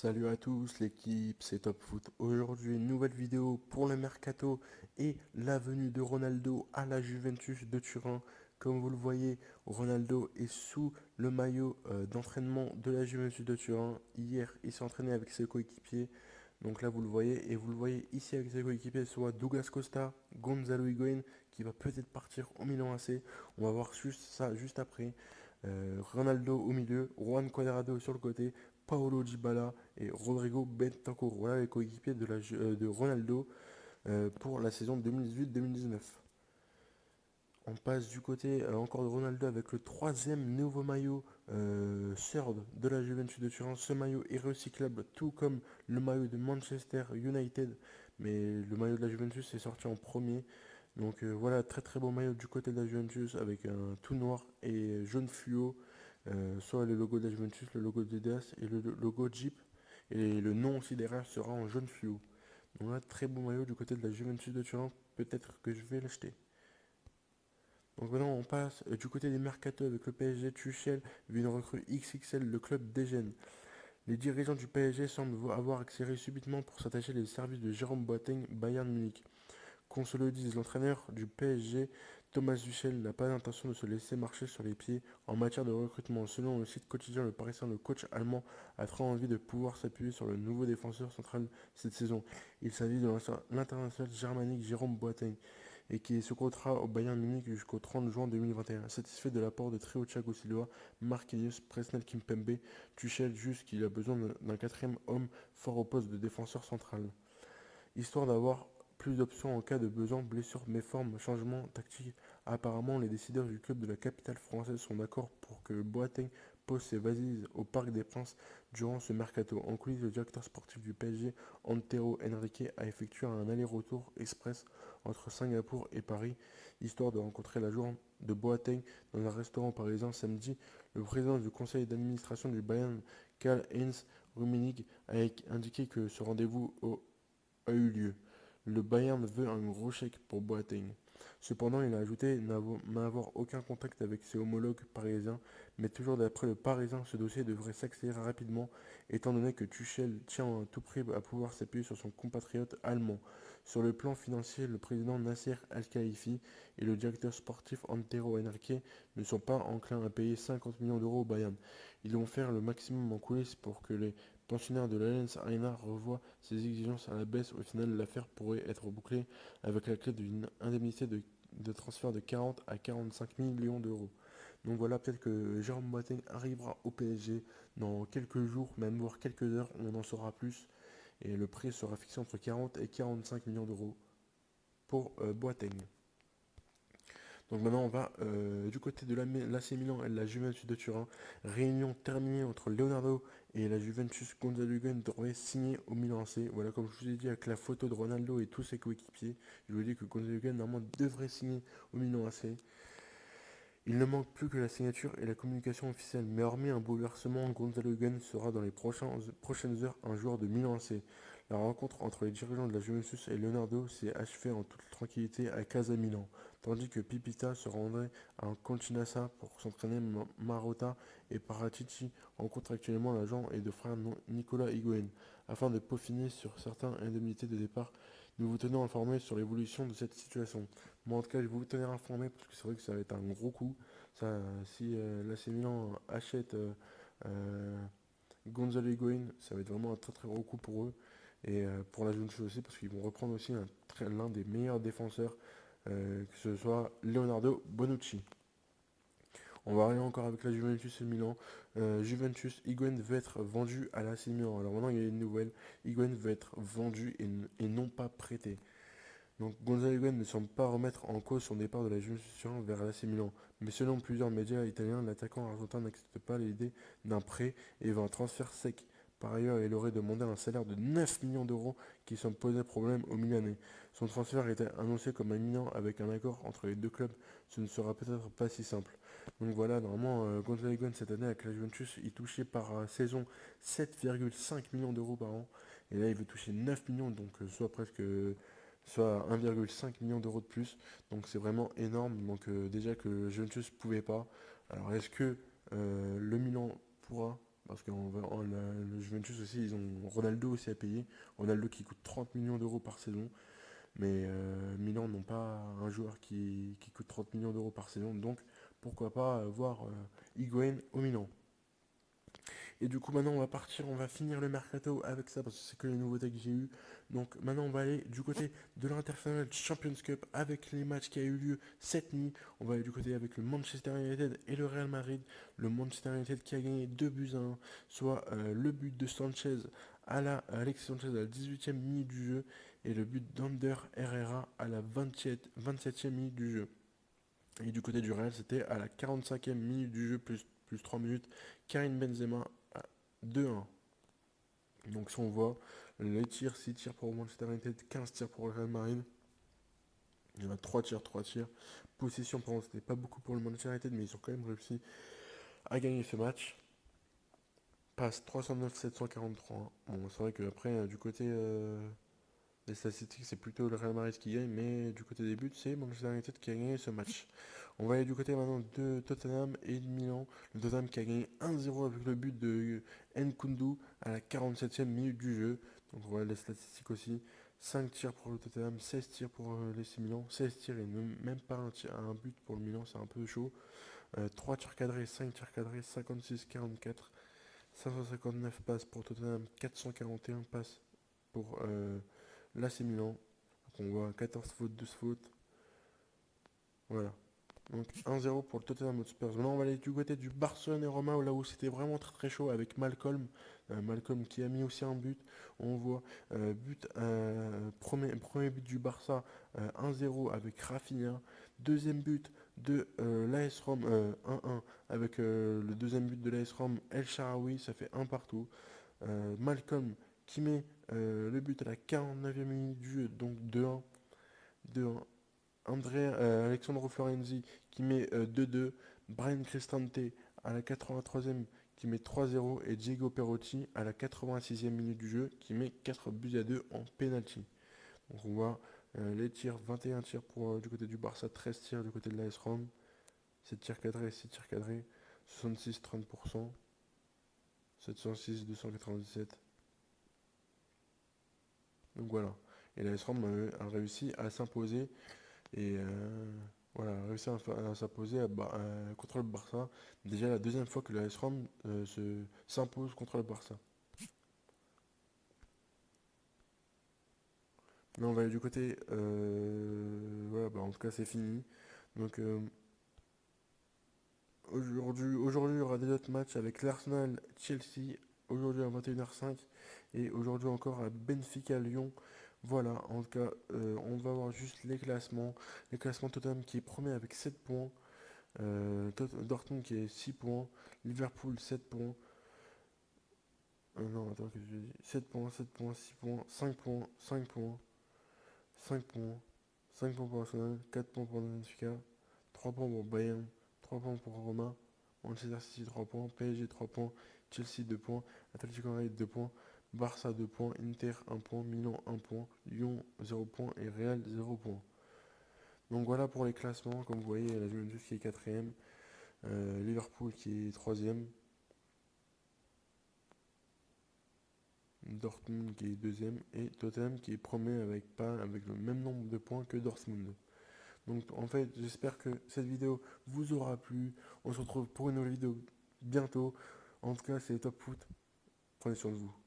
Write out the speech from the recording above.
Salut à tous l'équipe, c'est Top Foot. Aujourd'hui, une nouvelle vidéo pour le Mercato et la venue de Ronaldo à la Juventus de Turin. Comme vous le voyez, Ronaldo est sous le maillot d'entraînement de la Juventus de Turin. Hier, il s'est entraîné avec ses coéquipiers. Donc là, vous le voyez, et vous le voyez ici avec ses coéquipiers, soit Douglas Costa, Gonzalo Higuaín, qui va peut-être partir au Milan AC. On va voir juste ça juste après. Ronaldo au milieu, Juan Cuadrado sur le côté, Paolo Dybala et Rodrigo Bentancur. Voilà les coéquipiers de Ronaldo pour la saison 2018-2019. On passe du côté encore de Ronaldo avec le troisième nouveau maillot third de la Juventus de Turin. Ce maillot est recyclable tout comme le maillot de Manchester United. Mais le maillot de la Juventus est sorti en premier. Donc voilà, très très beau maillot du côté de la Juventus avec un tout noir et jaune fluo. Soit le logo de la Juventus, le logo de Adidas et le logo Jeep. Et le nom aussi derrière sera en jaune fluo. Donc là, très beau maillot du côté de la Juventus de Turin. Peut-être que je vais l'acheter. Donc maintenant on passe du côté des mercato avec le PSG. Tuchel vu une recrue XXL, le club déjeune. Les dirigeants du PSG semblent avoir accéléré subitement pour s'attacher les services de Jérôme Boateng, Bayern Munich. Qu'on se le dise, l'entraîneur du PSG, Thomas Tuchel, n'a pas l'intention de se laisser marcher sur les pieds en matière de recrutement. Selon le site quotidien Le Parisien, le coach allemand a trop envie de pouvoir s'appuyer sur le nouveau défenseur central cette saison. Il s'agit de l'international germanique Jérôme Boateng et qui se contrat au Bayern Munich jusqu'au 30 juin 2021. Satisfait de l'apport de Trio Thiago Silva, Marquinhos, Presnel Kimpembe, Tuchel juge qu'il a besoin d'un quatrième homme fort au poste de défenseur central. Histoire d'avoir plus d'options en cas de besoin, blessure, méforme, changement tactique. Apparemment, les décideurs du club de la capitale française sont d'accord pour que Boateng pose ses valises au Parc des Princes durant ce mercato. En coulisses, le directeur sportif du PSG, Antero Henrique, a effectué un aller-retour express entre Singapour et Paris, histoire de rencontrer la journée de Boateng dans un restaurant parisien samedi. Le président du conseil d'administration du Bayern, Karl-Heinz Rummenigge, a indiqué que ce rendez-vous a eu lieu. Le Bayern veut un gros chèque pour Boateng. Cependant, il a ajouté n'avoir aucun contact avec ses homologues parisiens, mais toujours d'après le Parisien, ce dossier devrait s'accélérer rapidement, étant donné que Tuchel tient à tout prix à pouvoir s'appuyer sur son compatriote allemand. Sur le plan financier, le président Nasser Al-Khelaifi et le directeur sportif Antero Henrique ne sont pas enclins à payer 50 millions d'euros au Bayern. Ils vont faire le maximum en coulisses pour que les pensionnaire de l'Allianz Arena revoit ses exigences à la baisse. Au final, l'affaire pourrait être bouclée avec la clé d'une indemnité de transfert de 40 à 45 millions d'euros. Donc voilà, peut-être que Jérôme Boateng arrivera au PSG dans quelques jours, même voire quelques heures, on en saura plus. Et le prix sera fixé entre 40 et 45 millions d'euros pour Boateng. Donc maintenant on va du côté de l'AC Milan et de la Juventus de Turin. Réunion terminée entre Leonardo et la Juventus. Gonzalo Higuaín devrait signer au Milan AC. Voilà, comme je vous ai dit avec la photo de Ronaldo et tous ses coéquipiers, je vous ai dit que Gonzalo Higuaín normalement devrait signer au Milan AC. Il ne manque plus que la signature et la communication officielle, mais hormis un bouleversement, Gonzalo Higuaín sera dans les prochaines heures un joueur de Milan AC. La rencontre entre les dirigeants de la Juventus et Leonardo s'est achevée en toute tranquillité à Casa Milan, tandis que Pipita se rendrait à Continassa pour s'entraîner. Marotta et Paratici rencontrent actuellement l'agent et deux frères Nicolas Higuaín, afin de peaufiner sur certaines indemnités de départ. Nous vous tenons informés sur l'évolution de cette situation. Moi, en tout cas, je vais vous tenir informé parce que c'est vrai que ça va être un gros coup. Ça, si l'AC Milan achète Gonzalo Higuaín, ça va être vraiment un très très gros coup pour eux. Et pour la Juventus aussi, parce qu'ils vont reprendre aussi l'un des meilleurs défenseurs, que ce soit Leonardo Bonucci. On va aller encore avec la Juventus et Milan. Juventus, Higuaín veut être vendu à l'AC Milan. Alors maintenant, il y a une nouvelle. Higuaín veut être vendu et non pas prêté. Donc Gonzalo Higuaín ne semble pas remettre en cause son départ de la Juventus vers l'AC Milan. Mais selon plusieurs médias italiens, l'attaquant argentin n'accepte pas l'idée d'un prêt et veut un transfert sec. Par ailleurs, il aurait demandé un salaire de 9 millions d'euros qui semble poser problème aux Milanais. Son transfert était annoncé comme imminent avec un accord entre les deux clubs. Ce ne sera peut-être pas si simple. Donc voilà, normalement, Gonzalo Higuaín cette année avec la Juventus, il touchait par saison 7,5 millions d'euros par an. Et là, il veut toucher 9 millions, donc soit presque soit 1,5 million d'euros de plus. Donc c'est vraiment énorme. Donc déjà que Juventus ne pouvait pas. Alors est-ce que le Milan pourra Parce que le Juventus aussi, ils ont Ronaldo aussi à payer. Ronaldo qui coûte 30 millions d'euros par saison. Mais Milan n'ont pas un joueur qui coûte 30 millions d'euros par saison. Donc pourquoi pas voir Higuaín au Milan. Et du coup, maintenant, on va partir, on va finir le mercato avec ça, parce que c'est que les nouveautés que j'ai eues. Donc, maintenant, on va aller du côté de l'International Champions Cup avec les matchs qui a eu lieu cette nuit. On va aller du côté avec le Manchester United et le Real Madrid. Le Manchester United qui a gagné 2 buts à 1, soit le but de Sanchez Alexis Sanchez à la 18e minute du jeu et le but d'Ander Herrera à la 27e minute du jeu. Et du côté du Real, c'était à la 45e minute du jeu, plus 3 minutes, Karim Benzema à 2-1. Donc si on voit, les tirs, 6 tirs pour Manchester United, 15 tirs pour le Real Madrid. Il y en a 3 tirs, 3 tirs. Possession, pour c'était pas beaucoup pour le Manchester United, mais ils ont quand même réussi à gagner ce match. Passe 309 743. Bon, c'est vrai qu'après, du côté des statistiques, c'est plutôt le Real Madrid qui gagne, mais du côté des buts, c'est Manchester United qui a gagné ce match. On va aller du côté maintenant de Tottenham et de Milan. Le Tottenham qui a gagné 1-0 avec le but de Nkundu à la 47e minute du jeu. Donc voilà les statistiques aussi. 5 tirs pour le Tottenham, 16 tirs pour l'AC Milan. 16 tirs et même pas un but pour le Milan, c'est un peu chaud. 3 tirs cadrés, 5 tirs cadrés, 56-44. 559 passes pour Tottenham, 441 passes pour l'AC Milan. Donc on voit 14 fautes, 12 fautes. Voilà. Donc 1-0 pour le Tottenham Hotspur. Maintenant on va aller du côté du Barcelone et Roma, là où c'était vraiment très très chaud avec Malcolm. Malcolm qui a mis aussi un but. On voit premier but du Barça 1-0 avec Rafinha. Deuxième but de l'AS Rome 1-1 avec le deuxième but de l'AS Rome El Shaarawy, ça fait un partout. Malcolm qui met le but à la 49e minute du jeu, donc 2-1. 2-1. Alexandro Florenzi qui met 2-2, Brian Cristante à la 83e qui met 3-0 et Diego Perotti à la 86e minute du jeu qui met 4 buts à 2 en penalty. Donc on voit les tirs, 21 tirs du côté du Barça, 13 tirs du côté de l'AS Rome, 7 tirs cadrés, 6 tirs cadrés, 66-30%, 706, 297. Donc voilà. Et l'AS Rome a réussi à s'imposer et voilà, a réussi à s'imposer contre le Barça. Déjà la deuxième fois que l'AS Rome s'impose contre le Barça. Là on va aller du côté voilà, en tout cas c'est fini. Donc aujourd'hui il y aura des autres matchs avec l'Arsenal Chelsea aujourd'hui à 21h05 et aujourd'hui encore à Benfica Lyon. Voilà, en tout cas on va voir juste les classements. Les classements Tottenham qui est premier avec 7 points. Dortmund qui est 6 points, Liverpool 7 points, non attends que je dis, 7 points, 7 points, 6 points, 5 points, 5 points, 5 points, 5 points pour Arsenal, 4 points pour Benfica, 3 points pour Bayern, 3 points pour Roma, Manchester City 3 points, PSG 3 points, Chelsea 2 points, Atletico Madrid 2 points, Barça 2 points, Inter 1 point, Milan 1 point, Lyon 0 points et Real 0 points. Donc voilà pour les classements, comme vous voyez, la Juventus qui est 4ème, Liverpool qui est 3ème, Dortmund qui est 2ème et Tottenham qui est premier avec le même nombre de points que Dortmund. Donc en fait j'espère que cette vidéo vous aura plu. On se retrouve pour une nouvelle vidéo bientôt. En tout cas c'est Top Foot. Prenez soin de vous.